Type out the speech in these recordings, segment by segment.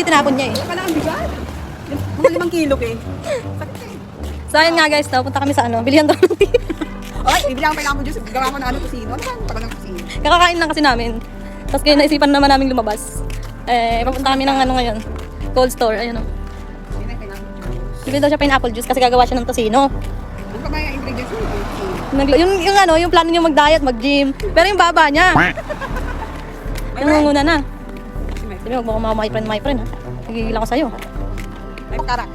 Hindi tinapon niya eh. Wala ang bigat. Mga 5 kilo eh. So ayun nga guys, punta kami sa bilihan daw ng tea. Ay, bibili ako kailangan ko juice. Gawa ko na kusino. Ano ba? Tagal ng kusino. Kakakain lang kasi namin. Tapos kaya naisipan naman namin lumabas. Papunta kami ng ngayon. Cold store, ayun o. Hindi na kailangan ko juice. Bibili daw siya pineapple juice kasi gagawa siya ng tosino. Ano pa ba yung ingredients mo? Yung plano niya mag-diet, mag-gym. Pero yung baba niya. Nangunguna na. Sabi mo, huwag mo my friend ha. Nagigil ako sa'yo. Ay, karak.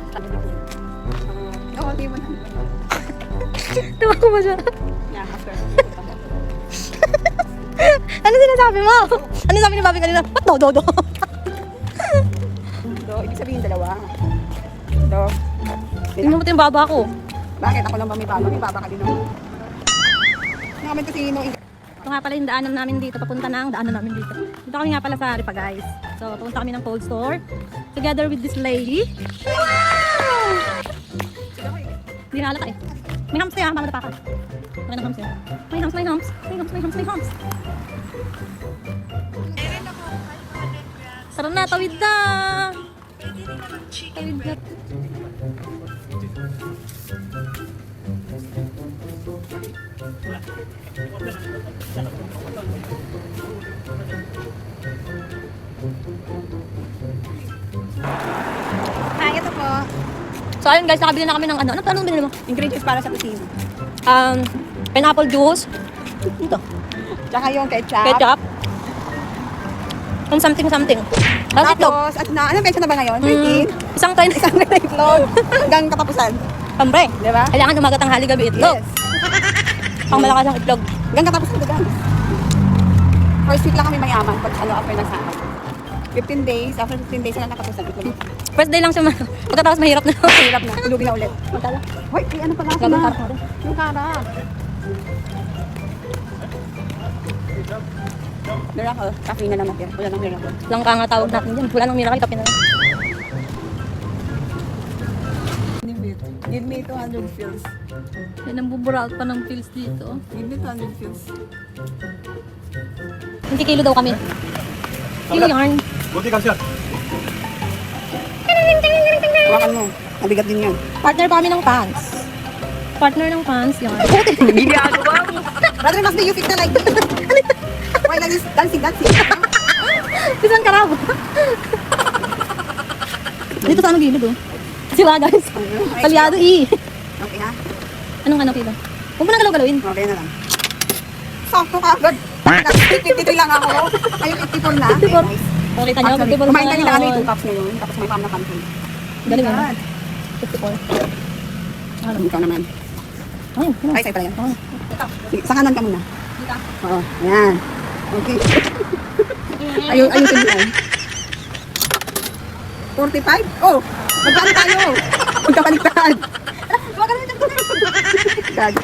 Oo, di mo na. Tuwa ko ba siya? Yeah, after. Ano sinasabi mo? Ano sabi ni Bobby kanina? Ba't no, dodo? Do, ibig sabihin dalawa. Do. Tingnan mo yung baba ko. Bakit? Ako lang ba may baba? May baba ka din ako. Nakamit kasi yung Ito nga pala yung daanan namin dito. Papunta na ang daanan namin dito. Dito kami nga pala sa Ripa guys. So, papunta kami ng cold store. Together with this lady. Wow! Hindi na halata eh. May hams kaya, mga napaka. Okay ng hams yun. May hams, may hams. May hams, may hams, may hams. Sarap na, tawid na. Tawid na. Ay, ito po. So ayun guys, nakabili na kami ng anong binili mo? Ingredients para sa kusino. Pineapple juice. Ito. Tsaka yung ketchup. Ketchup. Something. Tapos itlog. Tapos, at na, anong pecha na ba ngayon? 13? Isang tayo Isang na itlog. Hanggang katapusan. Pambre. Di ba? Kailangan umagat ang hali gabi itlog. Yes. Pang malakas ang itlog. Hanggang katapusan ko guys. First week lang kami mayaman pag after ng sahod. 15 days, after 15 days na katapusan itlog. First day lang siya pagkatapos mahirap na. Hirap na, tulugin na ulit. Magkala. Hoy, ano pala ako Gagawin na? karak mo rin. Yung karak. Miracle, caffeine na lang natin. Wala nang miracle. Langka nga tawag natin dyan. Wala nang miracle, kape na lang. Give me 200 fills. May nambubural pa ng pills dito. Give me 200 fills. Hindi kilo daw kami. Kilo yarn. Buti ka siya. Hawakan mo. Mabigat din yan. Partner pa kami ng pants. Partner ng pants, yarn. Brother, must be you fit na like why like this? Dancing. Isang karabo. Dito sa anong gilid oh. Siwa guys. Palyado Okay ha? Anong kilo? Huwag mo na galaw-galawin. Okay na lang. Sakto ka agad. 53 lang ako. Ayun, 84 na. 54. Nice. Pakita niyo, Actually, 54 kumain kanina kami ngayon. 2 cups ngayon. Tapos may pam na kantin. Galing Yan. ano? 54. Ano? Ikaw naman. Ayun, Ay, sa'yo pala yan. Oh. Sige, sa kanan ka muna. Oo, ayan. Okay. Ayusin mo yan. 45? Oh! Magkano tayo? Magkabaliktad. Magkano tayo?